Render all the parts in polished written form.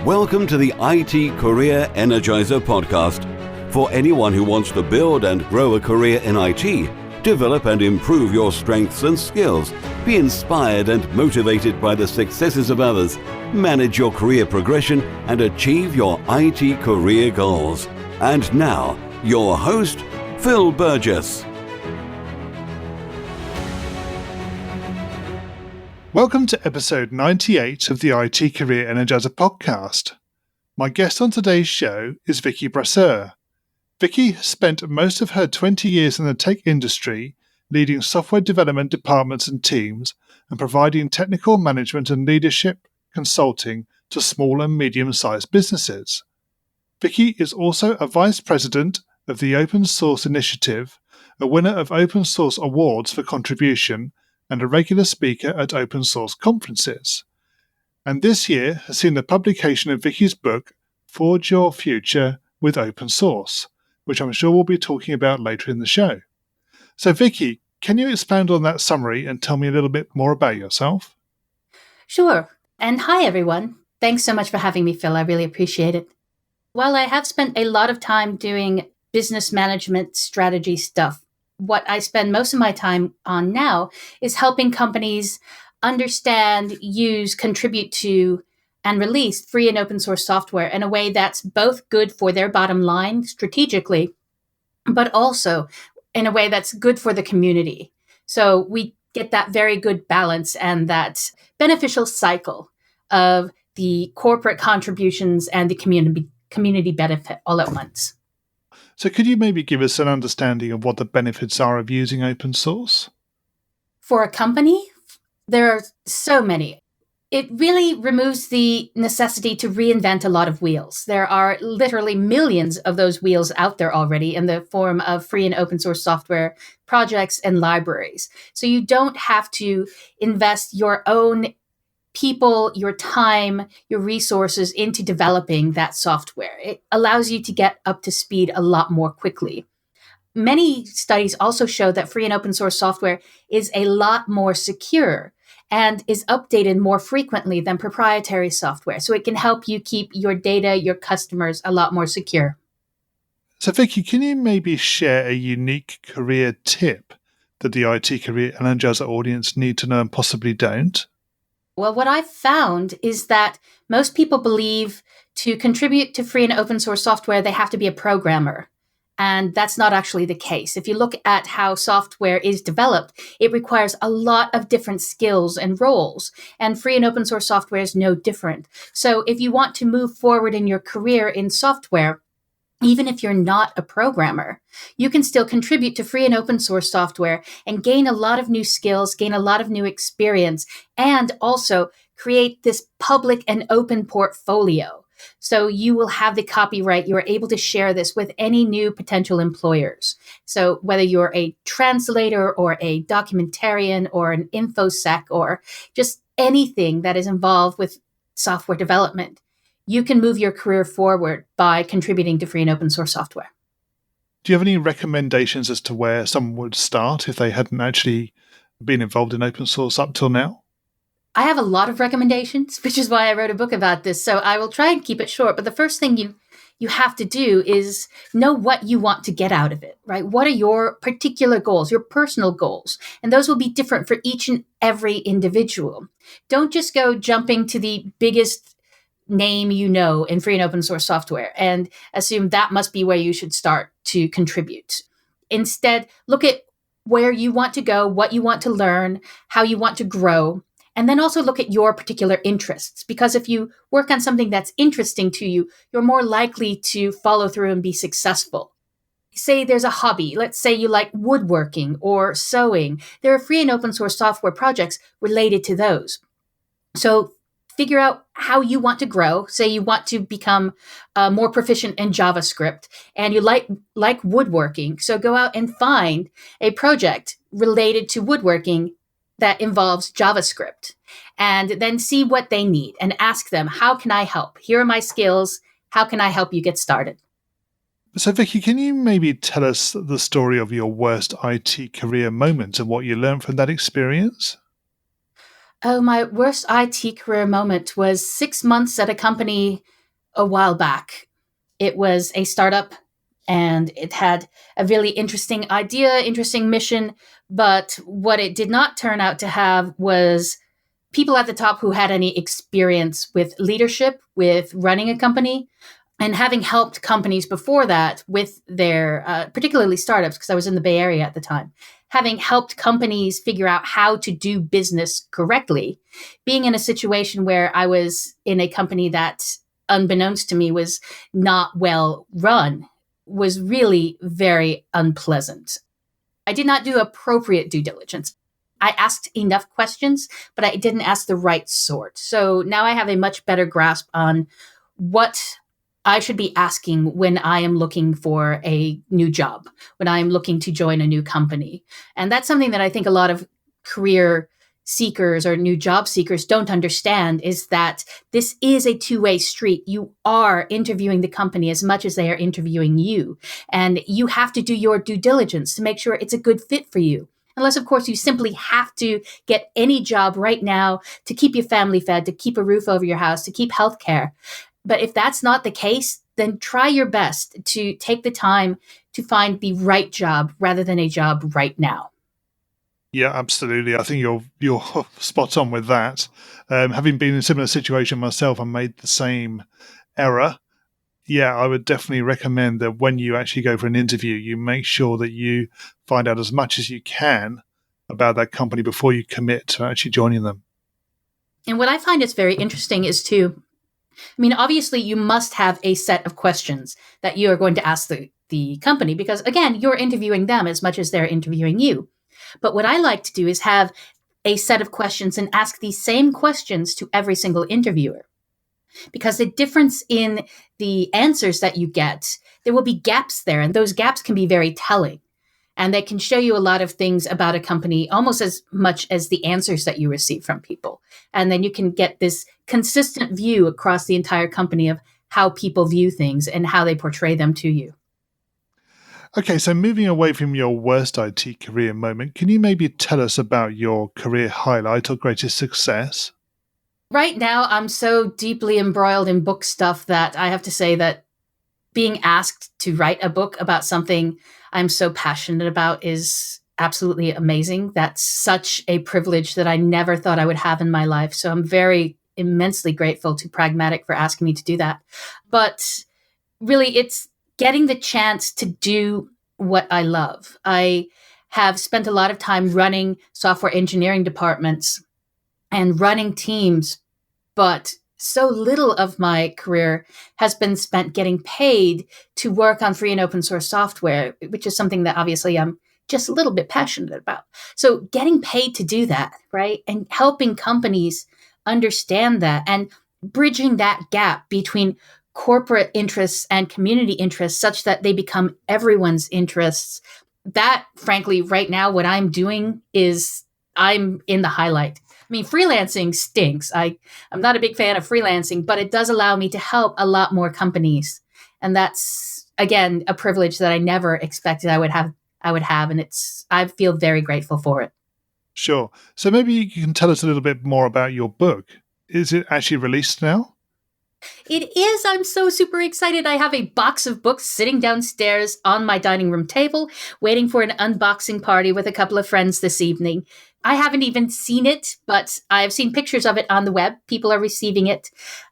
Welcome to the IT Career Energizer podcast. For anyone who wants to build and grow a career in IT, develop and improve your strengths and skills, be inspired and motivated by the successes of others, manage your career progression, and achieve your IT career goals. And now, your host, Phil Burgess. Welcome to episode 98 of the IT Career Energizer podcast. My guest on today's show is Vicky Brasseur. Vicky has spent most of her 20 years in the tech industry leading software development departments and teams and providing technical management and leadership consulting to small and medium-sized businesses. Vicky is also a vice president of the Open Source Initiative, a winner of Open Source Awards for contribution, and a regular speaker at open source conferences. And this year has seen the publication of Vicky's book, Forge Your Future with Open Source, which I'm sure we'll be talking about later in the show. So Vicky, can you expand on that summary and tell me a little bit more about yourself? Sure. And hi, everyone. Thanks so much for having me, Phil. I really appreciate it. While I have spent a lot of time doing business management strategy stuff, what I spend most of my time on now is helping companies understand, use, contribute to, and release free and open source software in a way that's both good for their bottom line strategically, but also in a way that's good for the community. So we get that very good balance and that beneficial cycle of the corporate contributions and the community benefit all at once. So could you maybe give us an understanding of what the benefits are of using open source? For a company, there are so many. It really removes the necessity to reinvent a lot of wheels. There are literally millions of those wheels out there already in the form of free and open source software projects and libraries. So you don't have to invest your own people, your time, your resources into developing that software. It allows you to get up to speed a lot more quickly. Many studies also show that free and open source software is a lot more secure and is updated more frequently than proprietary software. So it can help you keep your data, your customers a lot more secure. So Vicky, can you maybe share a unique career tip that the IT Career Energizer audience need to know and possibly don't? Well, what I've found is that most people believe to contribute to free and open source software, they have to be a programmer. And that's not actually the case. If you look at how software is developed, it requires a lot of different skills and roles. And free and open source software is no different. So if you want to move forward in your career in software, even if you're not a programmer, you can still contribute to free and open source software and gain a lot of new skills, gain a lot of new experience, and also create this public and open portfolio. So you will have the copyright. You are able to share this with any new potential employers. So whether you're a translator or a documentarian or an infosec or just anything that is involved with software development, you can move your career forward by contributing to free and open source software. Do you have any recommendations as to where someone would start if they hadn't actually been involved in open source up till now? I have a lot of recommendations, which is why I wrote a book about this. So I will try and keep it short. But the first thing you have to do is know what you want to get out of it, right? What are your particular goals, your personal goals? And those will be different for each and every individual. Don't just go jumping to the biggest name you know in free and open source software and assume that must be where you should start to contribute. Instead, look at where you want to go, what you want to learn, how you want to grow, and then also look at your particular interests. Because if you work on something that's interesting to you, you're more likely to follow through and be successful. Say there's a hobby. Let's say you like woodworking or sewing. There are free and open source software projects related to those. So figure out how you want to grow. Say you want to become more proficient in JavaScript and you like woodworking. So go out and find a project related to woodworking that involves JavaScript and then see what they need and ask them, how can I help? Here are my skills. How can I help you get started? So Vicky, can you maybe tell us the story of your worst IT career moment and what you learned from that experience? Oh, my worst IT career moment was 6 months at a company a while back. It was a startup and it had a really interesting idea, interesting mission. But what it did not turn out to have was people at the top who had any experience with leadership, with running a company. And having helped companies before that with their, particularly startups, because I was in the Bay Area at the time, having helped companies figure out how to do business correctly, being in a situation where I was in a company that, unbeknownst to me, was not well run, was really very unpleasant. I did not do appropriate due diligence. I asked enough questions, but I didn't ask the right sort. So now I have a much better grasp on what I should be asking when I am looking for a new job, when I am looking to join a new company. And that's something that I think a lot of career seekers or new job seekers don't understand, is that this is a two-way street. You are interviewing the company as much as they are interviewing you. And you have to do your due diligence to make sure it's a good fit for you. Unless, of course, you simply have to get any job right now to keep your family fed, to keep a roof over your house, to keep healthcare. But if that's not the case, then try your best to take the time to find the right job rather than a job right now. Yeah, absolutely. I think you're spot on with that. Having been in a similar situation myself and made the same error, yeah, I would definitely recommend that when you actually go for an interview, you make sure that you find out as much as you can about that company before you commit to actually joining them. And what I find is very interesting is obviously you must have a set of questions that you are going to ask the company because, again, you're interviewing them as much as they're interviewing you. But what I like to do is have a set of questions and ask these same questions to every single interviewer. Because the difference in the answers that you get, there will be gaps there, and those gaps can be very telling. And they can show you a lot of things about a company almost as much as the answers that you receive from people. And then you can get this consistent view across the entire company of how people view things and how they portray them to you. Okay, so moving away from your worst IT career moment, can you maybe tell us about your career highlight or greatest success? Right now, I'm so deeply embroiled in book stuff that I have to say that being asked to write a book about something I'm so passionate about is absolutely amazing. That's such a privilege that I never thought I would have in my life. So I'm very immensely grateful to Pragmatic for asking me to do that. But really, it's getting the chance to do what I love. I have spent a lot of time running software engineering departments and running teams, but so little of my career has been spent getting paid to work on free and open source software, which is something that obviously I'm just a little bit passionate about. So getting paid to do that, right? And helping companies understand that and bridging that gap between corporate interests and community interests such that they become everyone's interests. That, frankly, right now, what I'm doing is I'm in the highlight. Freelancing stinks. I'm not a big fan of freelancing, but it does allow me to help a lot more companies. And that's, again, a privilege that I never expected I would have, and I feel very grateful for it. Sure. So maybe you can tell us a little bit more about your book. Is it actually released now? It is. I'm so super excited. I have a box of books sitting downstairs on my dining room table, waiting for an unboxing party with a couple of friends this evening. I haven't even seen it, but I've seen pictures of it on the web. People are receiving it.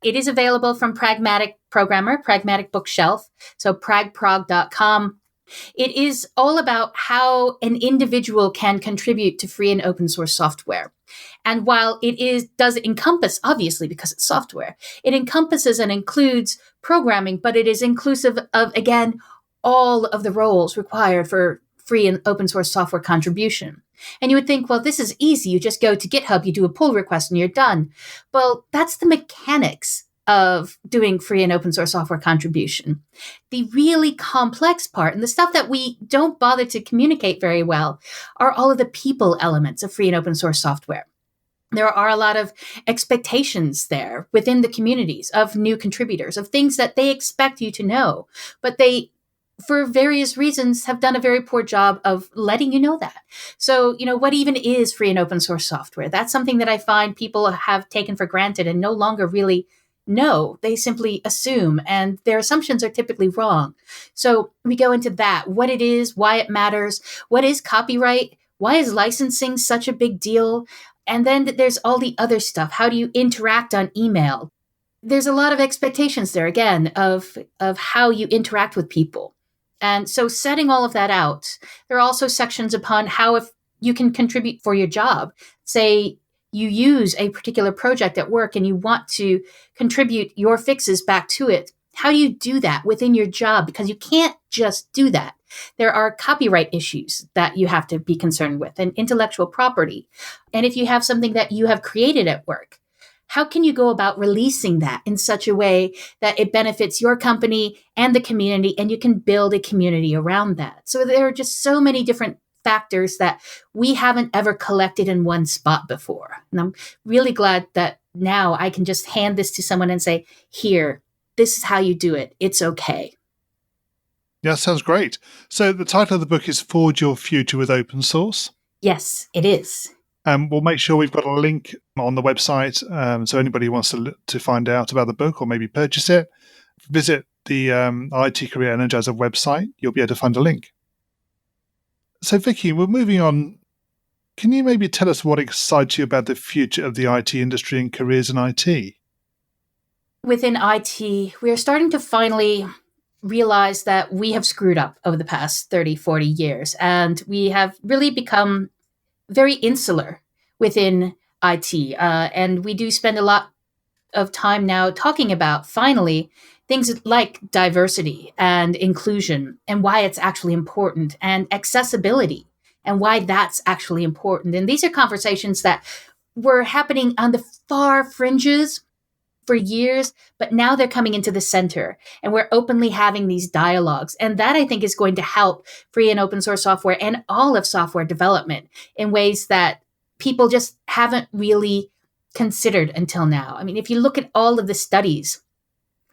It is available from Pragmatic Programmer, Pragmatic Bookshelf, so pragprog.com. It is all about how an individual can contribute to free and open source software. And while does encompass, obviously, because it's software, it encompasses and includes programming, but it is inclusive of, again, all of the roles required for free and open source software contribution. And you would think, well, this is easy. You just go to GitHub, you do a pull request, and you're done. Well, that's the mechanics of doing free and open source software contribution. The really complex part and the stuff that we don't bother to communicate very well are all of the people elements of free and open source software. There are a lot of expectations there within the communities of new contributors, of things that they expect you to know, but they for various reasons, have done a very poor job of letting you know that. So, what even is free and open source software? That's something that I find people have taken for granted and no longer really know. They simply assume, and their assumptions are typically wrong. So we go into that, what it is, why it matters, what is copyright, why is licensing such a big deal? And then there's all the other stuff. How do you interact on email? There's a lot of expectations there, again, of how you interact with people. And so setting all of that out, there are also sections upon how if you can contribute for your job. Say you use a particular project at work and you want to contribute your fixes back to it. How do you do that within your job? Because you can't just do that. There are copyright issues that you have to be concerned with and intellectual property. And if you have something that you have created at work, how can you go about releasing that in such a way that it benefits your company and the community, and you can build a community around that? So there are just so many different factors that we haven't ever collected in one spot before. And I'm really glad that now I can just hand this to someone and say, here, this is how you do it. It's okay. Yeah, sounds great. So the title of the book is Forge Your Future with Open Source. Yes, it is. We'll make sure we've got a link on the website, so anybody who wants to find out about the book or maybe purchase it, visit the IT Career Energizer website. You'll be able to find a link. So, Vicky, we're moving on. Can you maybe tell us what excites you about the future of the IT industry and careers in IT? Within IT, we are starting to finally realize that we have screwed up over the past 30, 40 years, and we have really become very insular within IT. And we do spend a lot of time now talking about, finally, things like diversity and inclusion and why it's actually important, and accessibility and why that's actually important. And these are conversations that were happening on the far fringes for years, but now they're coming into the center, and we're openly having these dialogues. And that, I think, is going to help free and open source software and all of software development in ways that people just haven't really considered until now. I mean, if you look at all of the studies,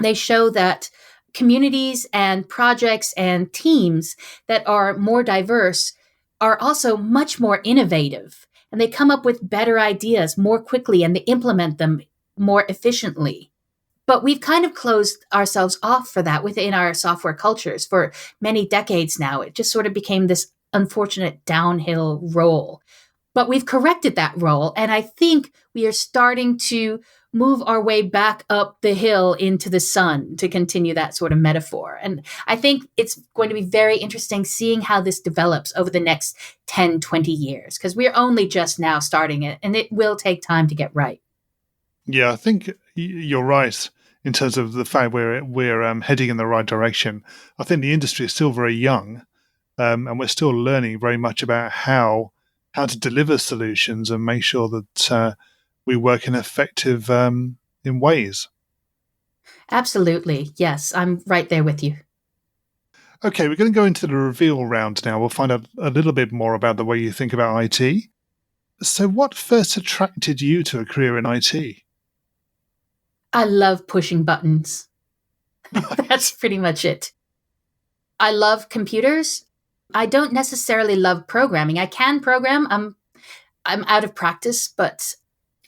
they show that communities and projects and teams that are more diverse are also much more innovative, and they come up with better ideas more quickly, and they implement them more efficiently. But we've kind of closed ourselves off for that within our software cultures for many decades now. It just sort of became this unfortunate downhill roll. But we've corrected that roll, and I think we are starting to move our way back up the hill into the sun, to continue that sort of metaphor. And I think it's going to be very interesting seeing how this develops over the next 10, 20 years, because we're only just now starting it, and it will take time to get right. Yeah, I think you're right in terms of the fact we're heading in the right direction. I think the industry is still very young, and we're still learning very much about how to deliver solutions and make sure that we work in effective in ways. Absolutely. Yes, I'm right there with you. Okay, we're going to go into the reveal round now. We'll find out a little bit more about the way you think about IT. So what first attracted you to a career in IT? I love pushing buttons. That's pretty much it. I love computers. I don't necessarily love programming. I can program. I'm out of practice, but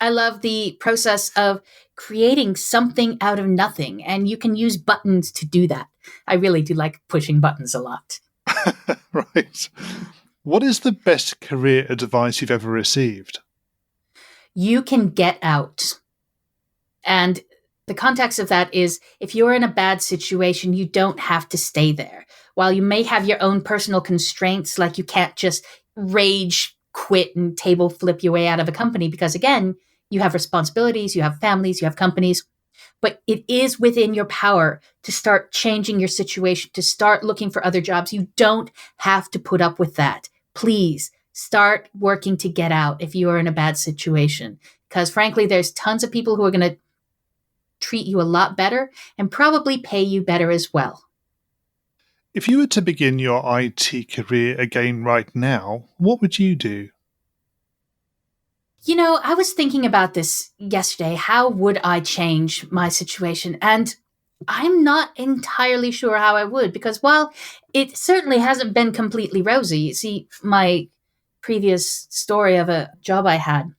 I love the process of creating something out of nothing, and you can use buttons to do that. I really do like pushing buttons a lot. Right. What is the best career advice you've ever received? You can get out. And the context of that is, if you're in a bad situation, you don't have to stay there. While you may have your own personal constraints, like you can't just rage quit and table flip your way out of a company, because again, you have responsibilities, you have families, you have companies, but it is within your power to start changing your situation, to start looking for other jobs. You don't have to put up with that. Please start working to get out if you are in a bad situation, because frankly, there's tons of people who are going to treat you a lot better and probably pay you better as well. If you were to begin your IT career again right now, what would you do? I was thinking about this yesterday. How would I change my situation? And I'm not entirely sure how I would, because while it certainly hasn't been completely rosy, see, my previous story of a job I had,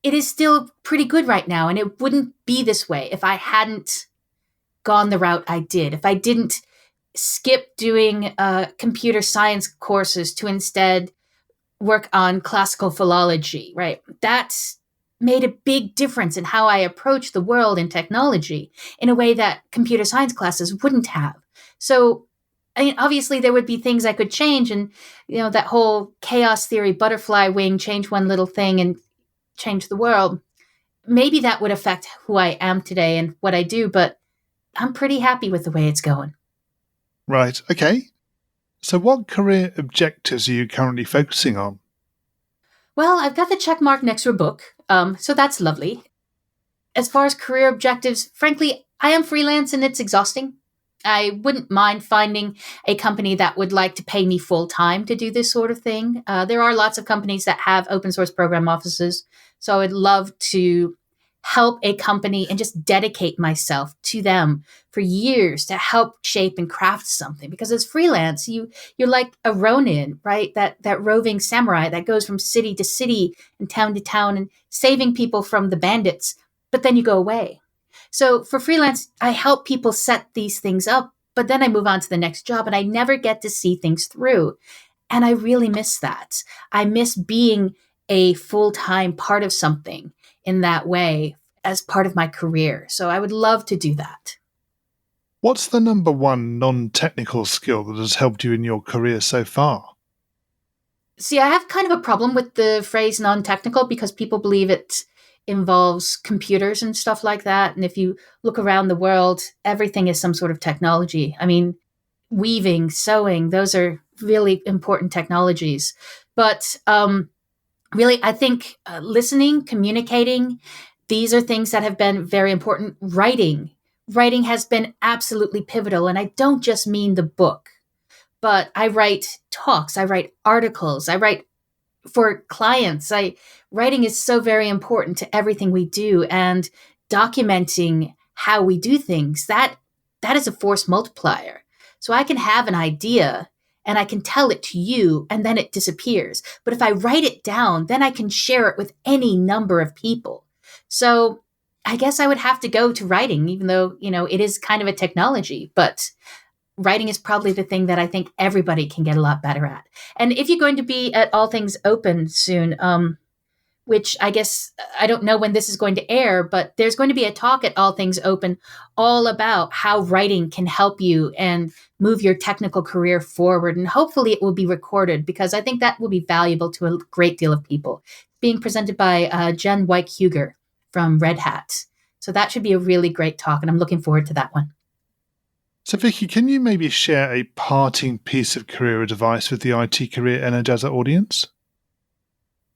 it is still pretty good right now. And it wouldn't be this way if I hadn't gone the route I did, if I didn't skip doing computer science courses to instead work on classical philology, right? That's made a big difference in how I approach the world and technology in a way that computer science classes wouldn't have. So, I mean, obviously there would be things I could change, and that whole chaos theory, butterfly wing, change one little thing and change the world. Maybe that would affect who I am today and what I do, but I'm pretty happy with the way it's going. Right. Okay. So what career objectives are you currently focusing on? Well, I've got the check mark next to a book, so that's lovely. As far as career objectives, frankly, I am freelance and it's exhausting. I wouldn't mind finding a company that would like to pay me full time to do this sort of thing. There are lots of companies that have open source program offices, so I would love to help a company and just dedicate myself to them for years to help shape and craft something. Because as freelance, you're like a Ronin, right? That roving samurai that goes from city to city and town and saving people from the bandits, but then you go away. So for freelance, I help people set these things up, but then I move on to the next job and I never get to see things through. And I really miss that. I miss being a full-time part of something in that way as part of my career. So I would love to do that. What's the number one non-technical skill that has helped you in your career so far? See, I have kind of a problem with the phrase non-technical because people believe it involves computers and stuff like that. And if you look around the world, everything is some sort of technology. I mean, weaving, sewing, those are really important technologies. But really, I think listening, communicating, these are things that have been very important. Writing has been absolutely pivotal. And I don't just mean the book, but I write talks, I write articles, I write for clients. Writing is so very important to everything we do, and documenting how we do things, that is a force multiplier. So I can have an idea and I can tell it to you and then it disappears. But if I write it down, then I can share it with any number of people. So I guess I would have to go to writing, even though, it is kind of a technology, but writing is probably the thing that I think everybody can get a lot better at. And if you're going to be at All Things Open soon, which I guess I don't know when this is going to air, but there's going to be a talk at All Things Open all about how writing can help you and move your technical career forward. And hopefully it will be recorded because I think that will be valuable to a great deal of people. Being presented by Jen Weick-Huger from Red Hat. So that should be a really great talk, and I'm looking forward to that one. So Vicky, can you maybe share a parting piece of career advice with the IT Career Energizer audience?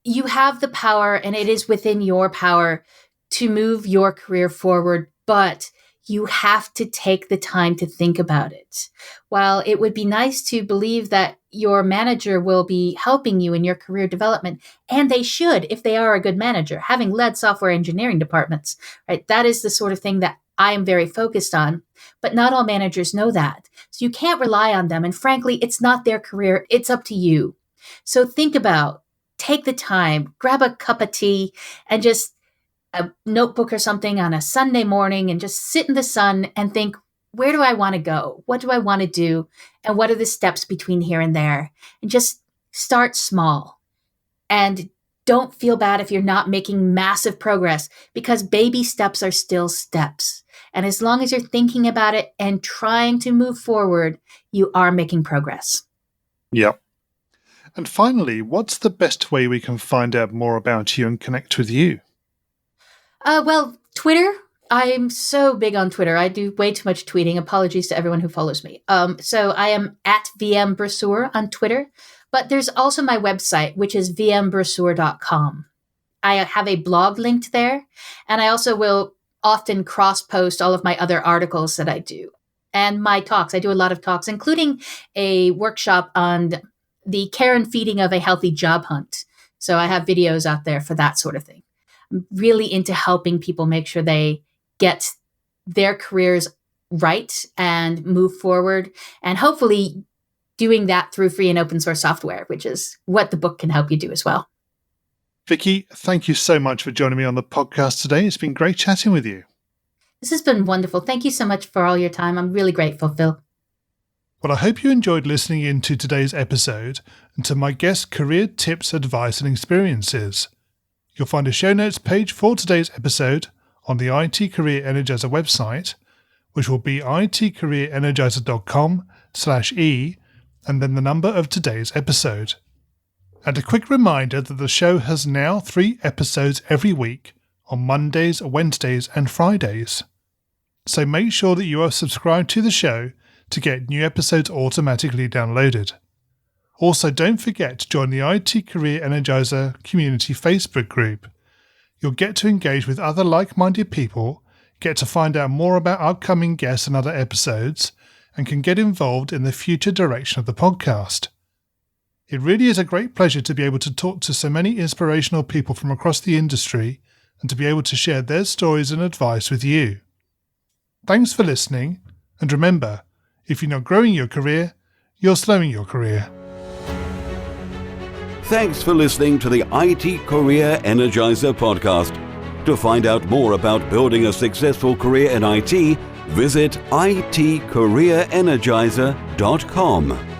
You have the power, and it is within your power to move your career forward, but you have to take the time to think about it. While it would be nice to believe that your manager will be helping you in your career development, and they should if they are a good manager, having led software engineering departments, right? That is the sort of thing that I am very focused on, but not all managers know that. So you can't rely on them. And frankly, it's not their career. It's up to you. So take the time, grab a cup of tea and just a notebook or something on a Sunday morning and just sit in the sun and think, where do I want to go? What do I want to do? And what are the steps between here and there? And just start small. And don't feel bad if you're not making massive progress, because baby steps are still steps. And as long as you're thinking about it and trying to move forward, you are making progress. Yep. And finally, what's the best way we can find out more about you and connect with you? Well, Twitter. I'm so big on Twitter. I do way too much tweeting. Apologies to everyone who follows me. So I am at VM Brasseur on Twitter. But there's also my website, which is vmbrasseur.com. I have a blog linked there, and I also will often cross-post all of my other articles that I do. And my talks. I do a lot of talks, including a workshop on the care and feeding of a healthy job hunt. So I have videos out there for that sort of thing. I'm really into helping people make sure they get their careers right and move forward, and hopefully doing that through free and open source software, which is what the book can help you do as well. Vicky, thank you so much for joining me on the podcast today. It's been great chatting with you. This has been wonderful. Thank you so much for all your time. I'm really grateful, Phil. Well, I hope you enjoyed listening in to today's episode and to my guest's career tips, advice, and experiences. You'll find a show notes page for today's episode on the IT Career Energizer website, which will be itcareerenergizer.com/e and then the number of today's episode. And a quick reminder that the show has now 3 episodes every week on Mondays, Wednesdays, and Fridays. So make sure that you are subscribed to the show to get new episodes automatically downloaded. Also, don't forget to join the IT Career Energizer community Facebook group. You'll get to engage with other like-minded people, get to find out more about upcoming guests and other episodes, and can get involved in the future direction of the podcast. It really is a great pleasure to be able to talk to so many inspirational people from across the industry and to be able to share their stories and advice with you. Thanks for listening, and remember, if you're not growing your career, you're slowing your career. Thanks for listening to the IT Career Energizer podcast. To find out more about building a successful career in IT, visit itcareerenergizer.com.